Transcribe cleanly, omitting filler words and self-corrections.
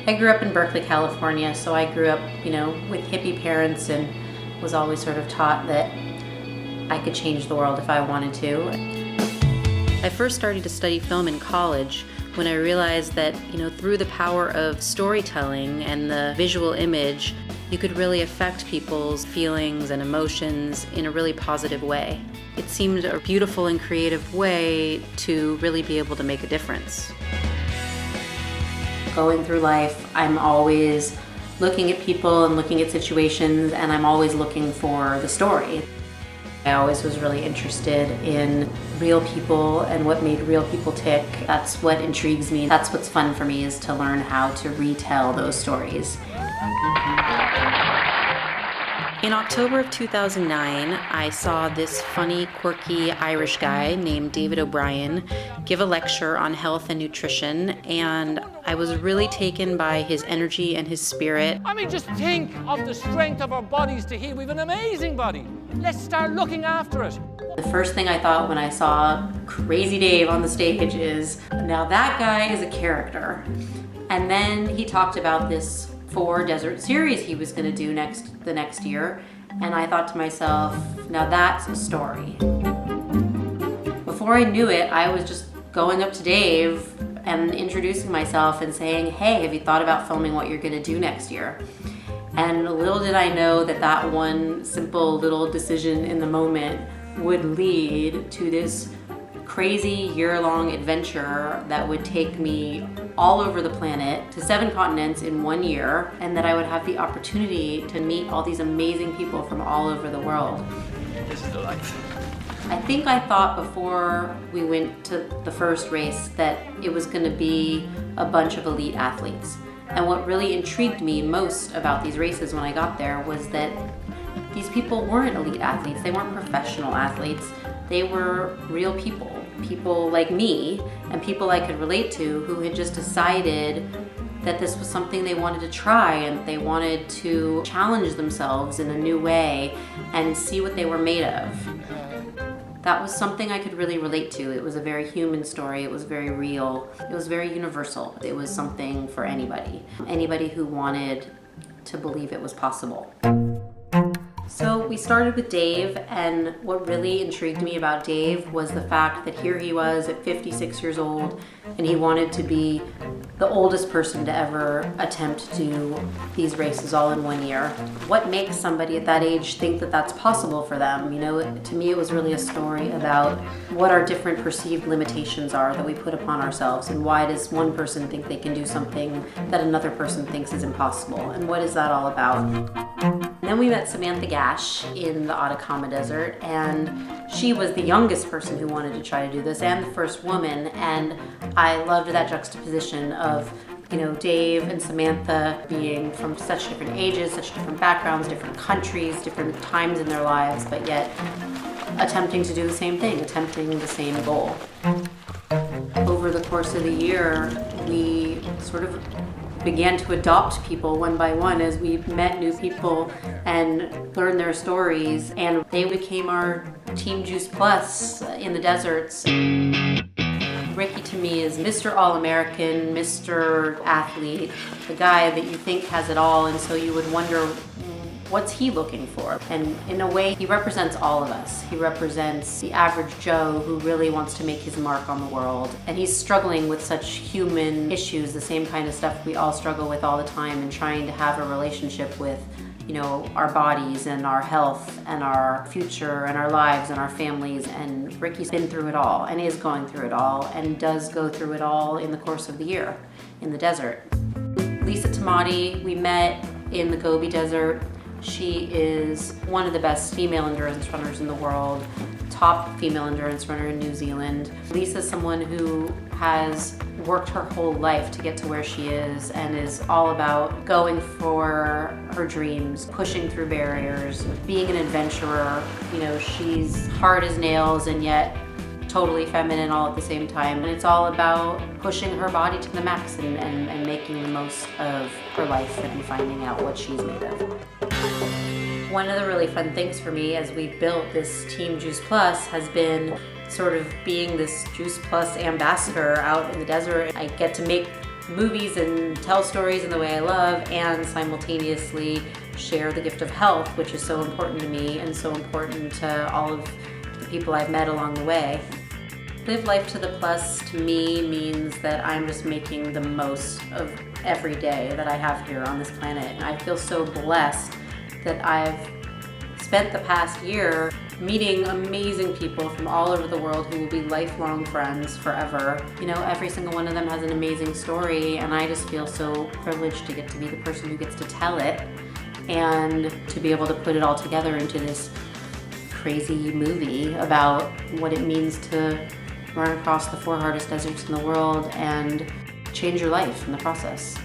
I grew up in Berkeley, California, so I grew up, with hippie parents and was always sort of taught that I could change the world if I wanted to. I first started to study film in college when I realized that, through the power of storytelling and the visual image, you could really affect people's feelings and emotions in a really positive way. It seemed a beautiful and creative way to really be able to make a difference. Going through life, I'm always looking at people and looking at situations, and I'm always looking for the story. I always was really interested in real people and what made real people tick. That's what intrigues me. That's what's fun for me, is to learn how to retell those stories. In October of 2009, I saw this funny, quirky Irish guy named David O'Brien give a lecture on health and nutrition, and I was really taken by his energy and his spirit. I mean, just think of the strength of our bodies to heal. We have an amazing body. Let's start looking after it. The first thing I thought when I saw Crazy Dave on the stage is, now that guy is a character. And then he talked about this 4 desert series he was going to do the next year, and I thought to myself, now that's a story. Before I knew it, I was just going up to Dave and introducing myself and saying, hey, have you thought about filming what you're going to do next year? And little did I know that one simple little decision in the moment would lead to this crazy year-long adventure that would take me all over the planet to 7 continents in 1 year, and that I would have the opportunity to meet all these amazing people from all over the world. This is the life. I think I thought before we went to the first race that it was going to be a bunch of elite athletes. And what really intrigued me most about these races when I got there was that these people weren't elite athletes. They weren't professional athletes. They were real people like me, and people I could relate to, who had just decided that this was something they wanted to try, and they wanted to challenge themselves in a new way and see what they were made of. That was something I could really relate to. It was a very human story. It was very real. It was very universal. It was something for anybody who wanted to believe it was possible. So we started with Dave, and what really intrigued me about Dave was the fact that here he was at 56 years old, and he wanted to be the oldest person to ever attempt to do these races all in 1 year. What makes somebody at that age think that that's possible for them? To me it was really a story about what our different perceived limitations are that we put upon ourselves, and why does one person think they can do something that another person thinks is impossible, and what is that all about? Then we met Samantha Gash in the Atacama Desert, and she was the youngest person who wanted to try to do this, and the first woman, and I loved that juxtaposition of Dave and Samantha being from such different ages, such different backgrounds, different countries, different times in their lives, but yet attempting to do the same thing, attempting the same goal. Over the course of the year, we sort of began to adopt people one by one as we met new people and learned their stories, and they became our Team Juice Plus in the deserts. Ricky to me is Mr. All-American, Mr. Athlete, the guy that you think has it all, and so you would wonder, what's he looking for? And in a way, he represents all of us. He represents the average Joe who really wants to make his mark on the world. And he's struggling with such human issues, the same kind of stuff we all struggle with all the time, and trying to have a relationship with our bodies and our health and our future and our lives and our families. And Ricky's been through it all and is going through it all and does go through it all in the course of the year in the desert. Lisa Tamati, we met in the Gobi Desert. She is one of the best female endurance runners in the world, top female endurance runner in New Zealand. Lisa's someone who has worked her whole life to get to where she is, and is all about going for her dreams, pushing through barriers, being an adventurer. She's hard as nails and yet totally feminine all at the same time. And it's all about pushing her body to the max and making the most of her life and finding out what she's made of. One of the really fun things for me as we built this Team Juice Plus has been sort of being this Juice Plus ambassador out in the desert. I get to make movies and tell stories in the way I love, and simultaneously share the gift of health, which is so important to me and so important to all of the people I've met along the way. Live life to the plus to me means that I'm just making the most of every day that I have here on this planet. And I feel so blessed that I've spent the past year meeting amazing people from all over the world who will be lifelong friends forever. You know, every single one of them has an amazing story, and I just feel so privileged to get to be the person who gets to tell it and to be able to put it all together into this crazy movie about what it means to run across the 4 hardest deserts in the world and change your life in the process.